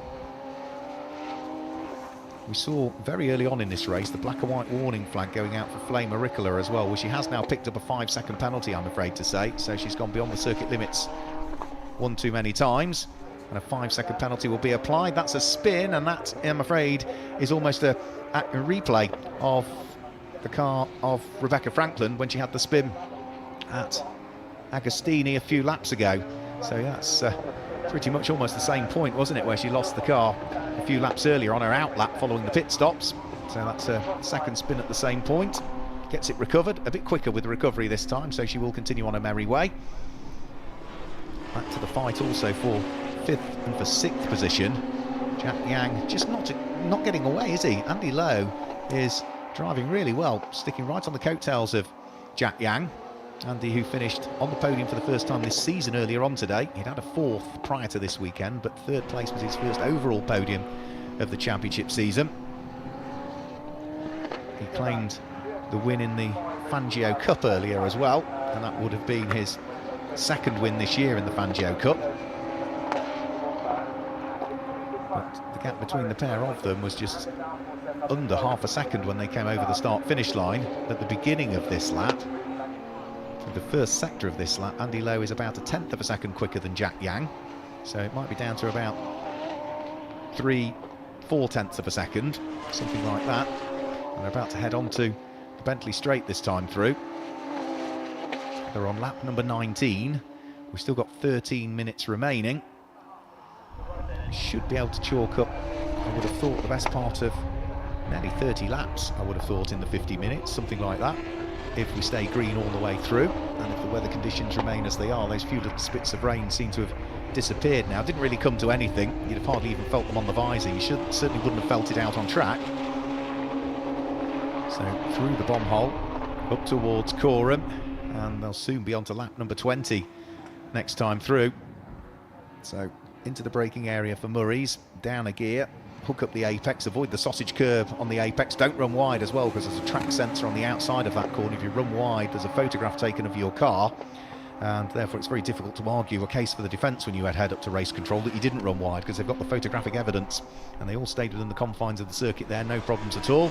We saw very early on in this race the black and white warning flag going out for Flame Auricola as well, which she has now picked up a 5-second penalty, I'm afraid to say, so she's gone beyond the circuit limits one too many times, and a 5-second penalty will be applied. That's a spin, and that, I'm afraid, is almost a replay of the car of Rebecca Franklin when she had the spin at Agostini a few laps ago. So that's pretty much almost the same point, wasn't it, where she lost the car a few laps earlier on her out lap following the pit stops. So that's a second spin at the same point. Gets it recovered, a bit quicker with the recovery this time, so she will continue on her merry way. Back to the fight also for 5th and for 6th position. Jack Yang just not getting away, is he? Andy Lowe is driving really well, sticking right on the coattails of Jack Yang. Andy, who finished on the podium for the first time this season earlier on today. He'd had a 4th prior to this weekend, but 3rd place was his first overall podium of the championship season. He claimed the win in the Fangio Cup earlier as well, and that would have been his 2nd win this year in the Fangio Cup. But the gap between the pair of them was just under half a second when they came over the start-finish line at the beginning of this lap. The first sector of this lap, Andy Lowe is about 1/10 of a second quicker than Jack Yang, so it might be down to about 3/4 of a second, something like that. And they're about to head on to the Bentley Straight this time through. They're on lap number 19. We've still got 13 minutes remaining. We should be able to chalk up, I would have thought, the best part of nearly 30 laps, I would have thought, in the 50 minutes, something like that, if we stay green all the way through, and if the weather conditions remain as they are. Those few little spits of rain seem to have disappeared now. Didn't really come to anything. You'd have hardly even felt them on the visor. You certainly wouldn't have felt it out on track. So through the bomb hole, up towards Coram, and they'll soon be on to lap number 20 next time through. So into the braking area for Murray's, down a gear, hook up the apex, avoid the sausage curb on the apex, don't run wide as well, because there's a track sensor on the outside of that corner. If you run wide, there's a photograph taken of your car, and therefore it's very difficult to argue a case for the defence when you head up to race control that you didn't run wide, because they've got the photographic evidence, and they all stayed within the confines of the circuit there, no problems at all.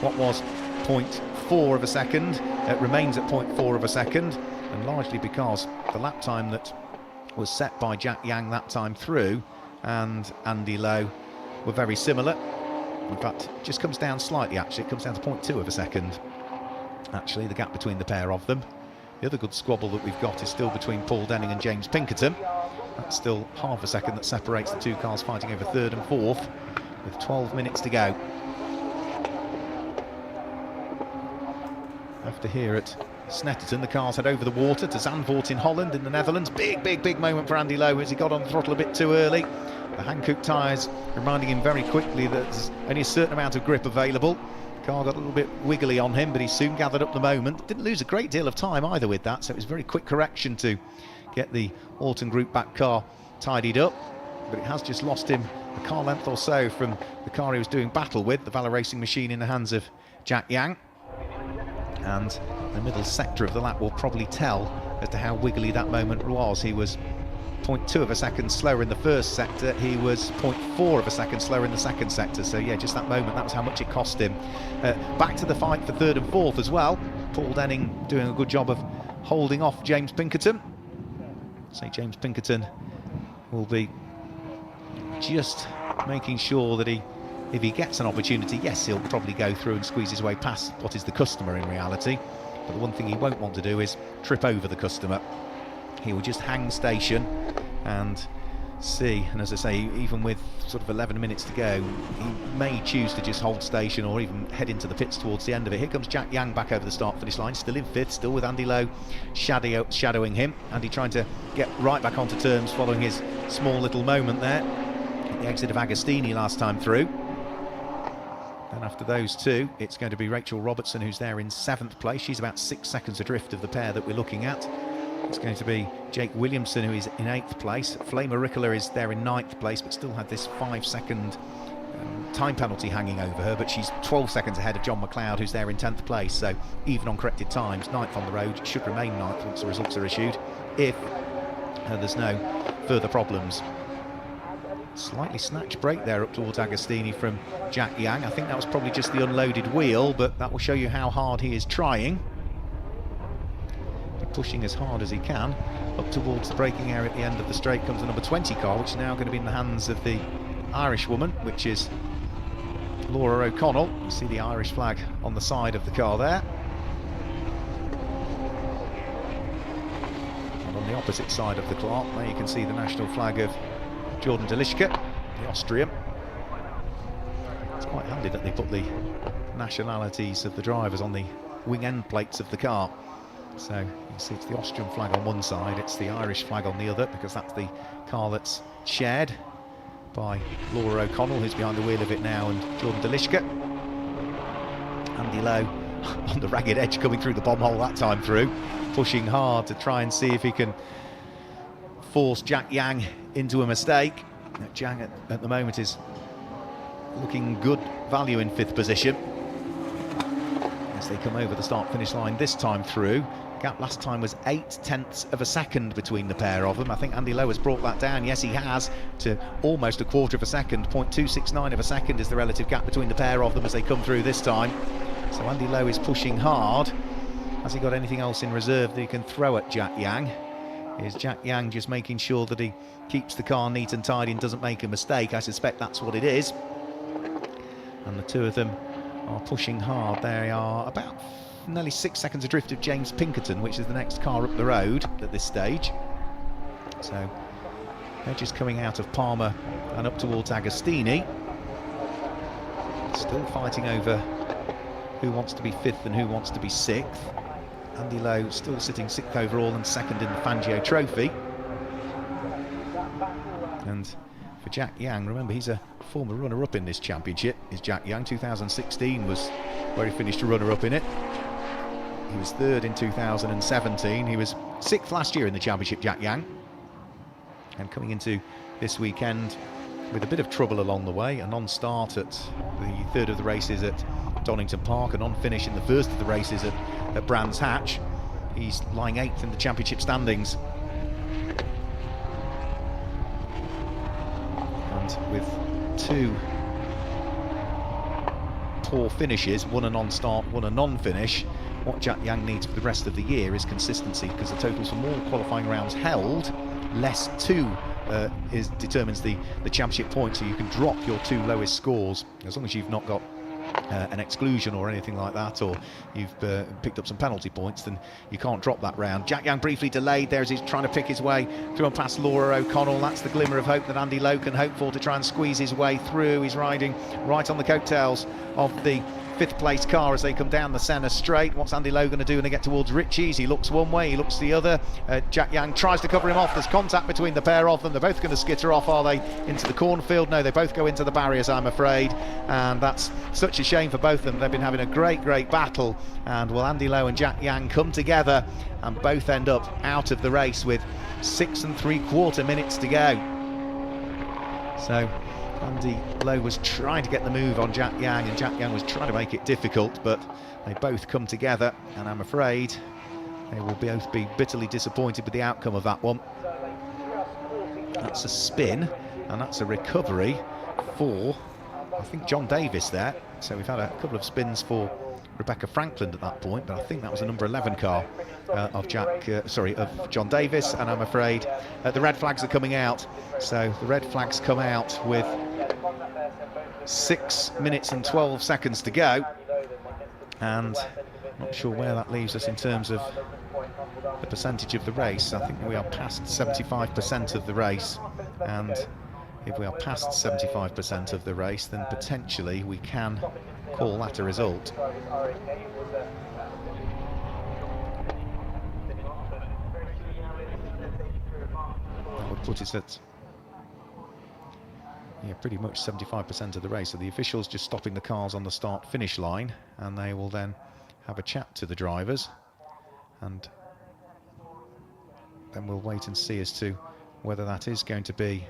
What was 0.4 of a second, it remains at 0.4 of a second, and largely because the lap time that was set by Jack Yang that time through and Andy Lowe were very similar. In fact, it just comes down slightly, actually. It comes down to 0.2 of a second, actually, the gap between the pair of them. The other good squabble that we've got is still between Paul Denning and James Pinkerton. That's still half a second that separates the two cars fighting over third and fourth, with 12 minutes to go. After here at Snetterton, the cars head over the water to Zandvoort in Holland, in the Netherlands. Big moment for Andy Lowe as he got on the throttle a bit too early. The Hankook tyres reminding him very quickly that there's only a certain amount of grip available. The car got a little bit wiggly on him, but he soon gathered up the moment. Didn't lose a great deal of time either with that, so it was very quick correction to get the Alton Group back car tidied up. But it has just lost him a car length or so from the car he was doing battle with, the Valor Racing machine in the hands of Jack Yang. And the middle sector of the lap will probably tell as to how wiggly that moment was. He was 0.2 of a second slower in the first sector, he was 0.4 of a second slower in the second sector, so yeah, just that moment, that was how much it cost him. Back to the fight for third and fourth as well. Paul Denning doing a good job of holding off James Pinkerton. So James Pinkerton will be just making sure that if he gets an opportunity, yes, he'll probably go through and squeeze his way past what is the customer in reality, but the one thing he won't want to do is trip over the customer. He will just hang station and see, and as I say, even with sort of 11 minutes to go, he may choose to just hold station or even head into the pits towards the end of it. Here comes Jack Yang back over the start finish line, still in fifth, still with Andy Lowe shadowing him. Andy trying to get right back onto terms following his small little moment there at the exit of Agostini last time through. And after those two, it's going to be Rachel Robertson, who's there in 7th place. She's about 6 seconds adrift of the pair that we're looking at. It's going to be Jake Williamson, who is in 8th place. Flame Auricola is there in 9th place, but still had this 5-second time penalty hanging over her, but she's 12 seconds ahead of John McLeod, who's there in 10th place. So even on corrected times, 9th on the road, should remain 9th once the results are issued, if there's no further problems. Slightly snatch brake there up towards Agostini from Jack Yang. I think that was probably just the unloaded wheel, but that will show you how hard he is trying. Pushing as hard as he can up towards the braking area. At the end of the straight comes the number 20 car, which is now going to be in the hands of the Irish woman, which is Laura O'Connell. You see the Irish flag on the side of the car there, and on the opposite side of the car there you can see the national flag of Jordan Delishka, the Austrian. It's quite handy that they put the nationalities of the drivers on the wing end plates of the car. So you can see it's the Austrian flag on one side, it's the Irish flag on the other, because that's the car that's shared by Laura O'Connell, who's behind the wheel of it now, and Jordan Delishka. Andy Lowe on the ragged edge coming through the bomb hole that time through, pushing hard to try and see if he can force Jack Yang into a mistake. Yang at the moment is looking good value in 5th position as they come over the start finish line this time through. Gap last time was 0.8 of a second between the pair of them. I think Andy Lowe has brought that down, yes he has, to almost 1/4 of a second. 0.269 of a second is the relative gap between the pair of them as they come through this time. So Andy Lowe is pushing hard. Has he got anything else in reserve that he can throw at Jack Yang? Is Jack Yang just making sure that he keeps the car neat and tidy and doesn't make a mistake? I suspect that's what it is. And the two of them are pushing hard. They are about nearly 6 seconds adrift of James Pinkerton, which is the next car up the road at this stage. So they're just coming out of Palmer and up towards Agostini. Still fighting over who wants to be 5th and who wants to be 6th. Andy Lowe still sitting 6th overall and 2nd in the Fangio Trophy. And for Jack Yang, remember he's a former runner-up in this championship, is Jack Yang. 2016 was where he finished a runner-up in it. He was 3rd in 2017. He was 6th last year in the championship, Jack Yang. and coming into this weekend with a bit of trouble along the way. A non-start at the third of the races at Donington Park, a non-finish in the first of the races at Brands Hatch. He's lying 8th in the championship standings. And with 2 poor finishes, one a non-start, one a non-finish, what Jack Yang needs for the rest of the year is consistency, because the totals from all qualifying rounds held, less 2 determines the championship point, so you can drop your 2 lowest scores as long as you've not got an exclusion or anything like that, or you've picked up some penalty points, then you can't drop that round. Jack Yang briefly delayed there as he's trying to pick his way through and past Laura O'Connell. That's the glimmer of hope that Andy Lowe can hope for to try and squeeze his way through. He's riding right on the coattails of the 5th place car as they come down the centre straight. What's Andy Lowe going to do when they get towards Ritchie's? He looks one way, he looks the other. Jack Yang tries to cover him off. There's contact between the pair of them. They're both going to skitter off, are they, into the cornfield? No, they both go into the barriers, I'm afraid, and that's such a shame for both of them. They've been having a great battle, and will Andy Lowe and Jack Yang come together and both end up out of the race with 6 3/4 minutes to go? So Andy Lowe was trying to get the move on Jack Yang, and Jack Yang was trying to make it difficult, but they both come together, and I'm afraid they will both be bitterly disappointed with the outcome of that one. That's a spin, and that's a recovery for, I think, John Davis there. So we've had a couple of spins for Rebecca Franklin at that point, but I think that was a number 11 car of John Davis, and I'm afraid the red flags are coming out. So the red flags come out with 6 minutes and 12 seconds to go, and I'm not sure where that leaves us in terms of the percentage of the race. I think we are past 75% of the race, and if we are past 75% of the race, then potentially we can call that a result. That would put us at pretty much 75% of the race. So the officials just stopping the cars on the start-finish line, and they will then have a chat to the drivers, and then we'll wait and see as to whether that is going to be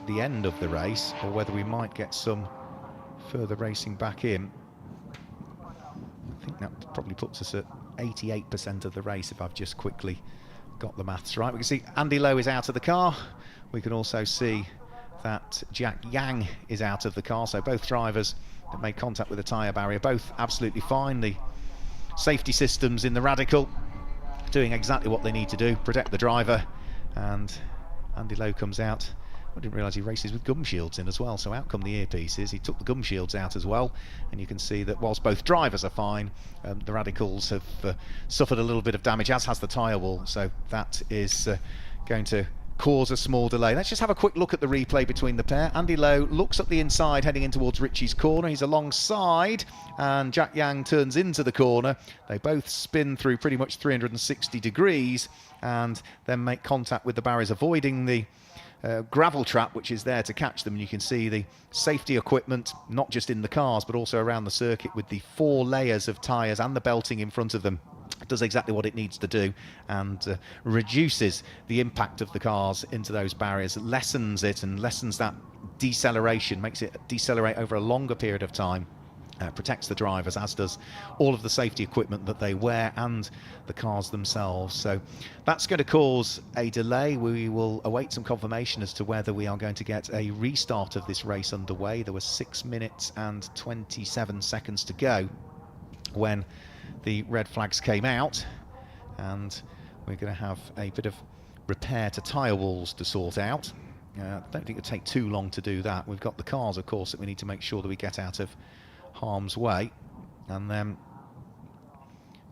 the end of the race, or whether we might get some further racing back in. I think that probably puts us at 88% of the race, if I've just quickly got the maths right. We can see Andy Lowe is out of the car. We can also see that Jack Yang is out of the car, so both drivers that made contact with the tyre barrier, both absolutely fine. The safety systems in the Radical doing exactly what they need to do, protect the driver, and Andy Lowe comes out. I didn't realise he races with gum shields in as well, so out come the earpieces. He took the gum shields out as well, and you can see that whilst both drivers are fine, the Radicals have suffered a little bit of damage, as has the tyre wall, so that is going to cause a small delay. Let's just have a quick look at the replay between the pair. Andy Lowe looks up the inside heading in towards Ritchie's corner. He's alongside, and Jack Yang turns into the corner. They both spin through pretty much 360 degrees and then make contact with the barriers, avoiding the gravel trap which is there to catch them. And you can see the safety equipment not just in the cars but also around the circuit, with the 4 layers of tyres and the belting in front of them. It does exactly what it needs to do, and reduces the impact of the cars into those barriers, lessens it and lessens that deceleration, makes it decelerate over a longer period of time. Protects the drivers, as does all of the safety equipment that they wear and the cars themselves. So that's going to cause a delay. We will await some confirmation as to whether we are going to get a restart of this race underway. There were 6 minutes and 27 seconds to go when the red flags came out, and we're going to have a bit of repair to tyre walls to sort out. I don't think it'll take too long to do that. We've got the cars, of course, that we need to make sure that we get out of harm's way, and then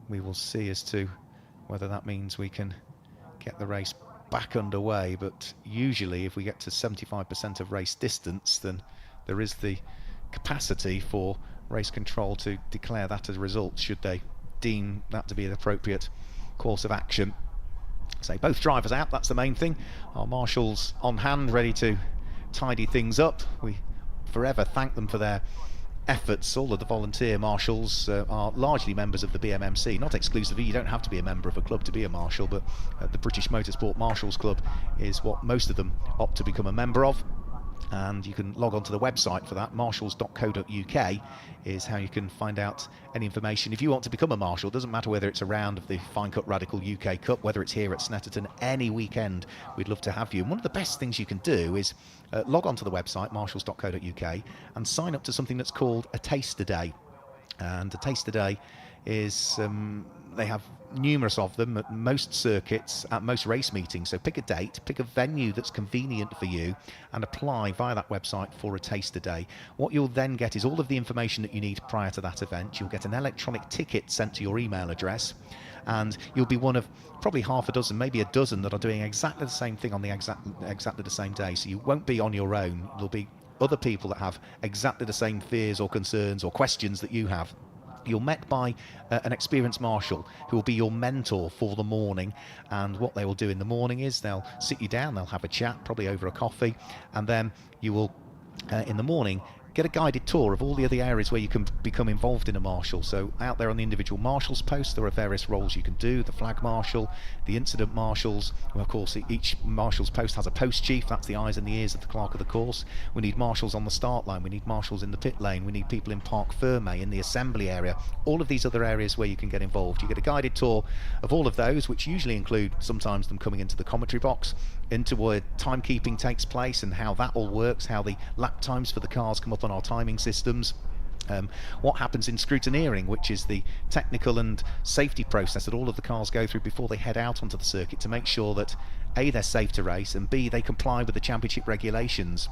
we will see as to whether that means we can get the race back underway. But usually if we get to 75% of race distance, then there is the capacity for race control to declare that as a result, should they deem that to be an appropriate course of action. So both drivers out, that's the main thing. Our marshals on hand, ready to tidy things up. We forever thank them for their efforts, all of the volunteer marshals are largely members of the BMMC, not exclusively. You don't have to be a member of a club to be a marshal, but the British Motorsport Marshals Club is what most of them opt to become a member of. And you can log on to the website for that. Marshals.co.uk is how you can find out any information. If you want to become a marshal, it doesn't matter whether it's a round of the Finecut Radical UK Cup, whether it's here at Snetterton, any weekend, we'd love to have you. And one of the best things you can do is log on to the website, marshals.co.uk, and sign up to something that's called a Taster Day. And a Taster Day is, they have numerous of them at most circuits, at most race meetings. So pick a date, pick a venue that's convenient for you, and apply via that website for a Taster Day. What you'll then get is all of the information that you need prior to that event. You'll get an electronic ticket sent to your email address, and you'll be one of probably half a dozen, maybe a dozen, that are doing exactly the same thing on the exactly the same day. So you won't be on your own. There'll be other people that have exactly the same fears or concerns or questions that you have. You're met by an experienced marshal who will be your mentor for the morning, and what they will do in the morning is they'll sit you down, they'll have a chat, probably over a coffee, and then you will, in the morning, get a guided tour of all the other areas where you can become involved in a marshal. So out there on the individual marshals posts, there are various roles you can do: the flag marshal, the incident marshals. Well, of course, each marshal's post has a post chief. That's the eyes and the ears of the clerk of the course. We need marshals on the start line. We need marshals in the pit lane. We need people in Parc Fermé, in the assembly area. All of these other areas where you can get involved. You get a guided tour of all of those, which usually include sometimes them coming into the commentary box, into where timekeeping takes place and how that all works, how the lap times for the cars come up on our timing systems. What happens in scrutineering, which is the technical and safety process that all of the cars go through before they head out onto the circuit to make sure that A, they're safe to race, and B, they comply with the championship regulations.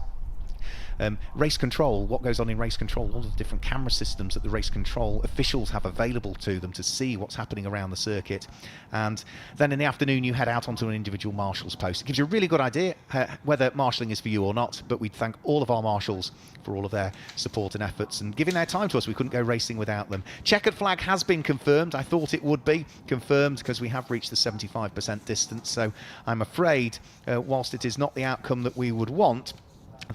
Race control, what goes on in race control, all of the different camera systems that the race control officials have available to them to see what's happening around the circuit. And then in the afternoon you head out onto an individual marshal's post. It gives you a really good idea whether marshalling is for you or not, but we'd thank all of our marshals for all of their support and efforts and giving their time to us. We couldn't go racing without them. Checkered flag has been confirmed. I thought it would be confirmed because we have reached the 75% distance, so I'm afraid whilst it is not the outcome that we would want,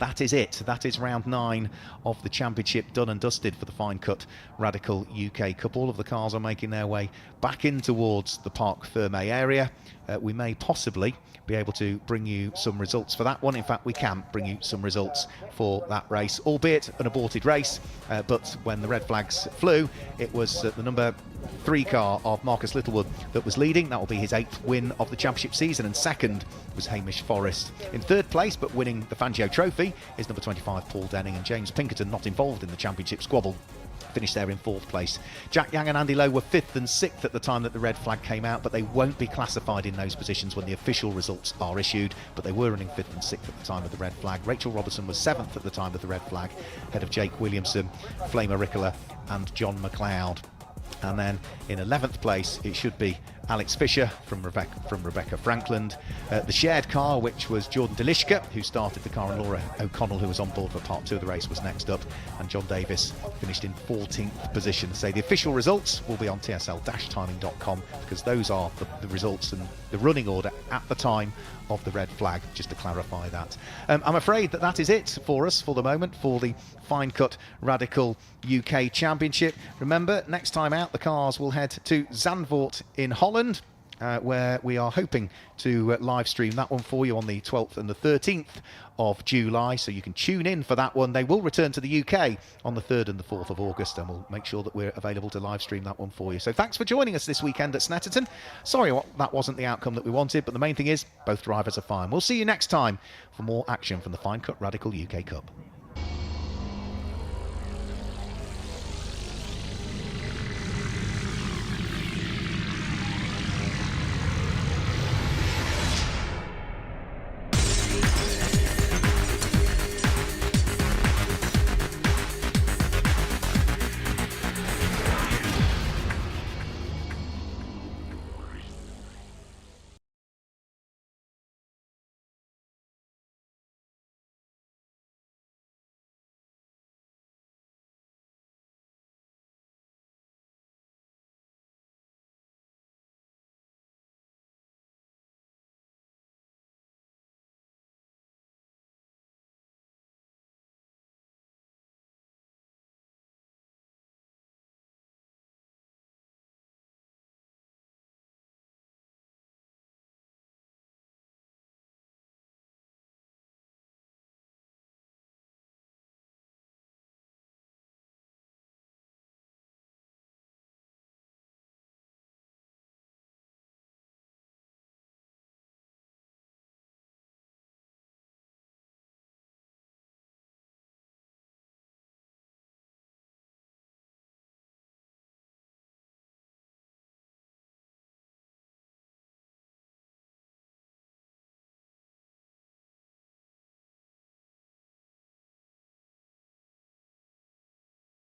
that is it. That is round 9 of the championship done and dusted for the Finecut Radical UK Cup. All of the cars are making their way back in towards the Parc Fermé area. We may possibly be able to bring you some results for that one. In fact, we can bring you some results for that race, albeit an aborted race. But when the red flags flew, it was the number 3 car of Marcus Littlewood that was leading. That will be his 8th win of the championship season, and second was Hamish Forrest. In third place, but winning the Fangio Trophy, is number 25 Paul Denning, and James Pinkerton, not involved in the championship squabble, finished there in 4th place. Jack Young and Andy Lowe were 5th and 6th at the time that the red flag came out, but they won't be classified in those positions when the official results are issued, but they were running 5th and 6th at the time of the red flag. Rachel Robertson was 7th at the time of the red flag, ahead of Jake Williamson, Flamer Ricola and John McLeod. And then in 11th place it should be Alex Fisher from Rebecca Frankland. The shared car, which was Jordan Delishka, who started the car, and Laura O'Connell, who was on board for part 2 of the race, was next up, and John Davis finished in 14th position. So the official results will be on tsl-timing.com, because those are the results and the running order at the time of the red flag, just to clarify that. I'm afraid that is it for us for the moment for the Finecut Radical UK Championship. Remember, next time out the cars will head to Zandvoort in Holland, where we are hoping to live stream that one for you on the 12th and the 13th of July, so you can tune in for that one. They will return to the UK on the 3rd and the 4th of August, and we'll make sure that we're available to live stream that one for you. So thanks for joining us this weekend at Snetterton. Sorry that wasn't the outcome that we wanted, but the main thing is both drivers are fine. We'll see you next time for more action from the Finecut Radical UK Cup.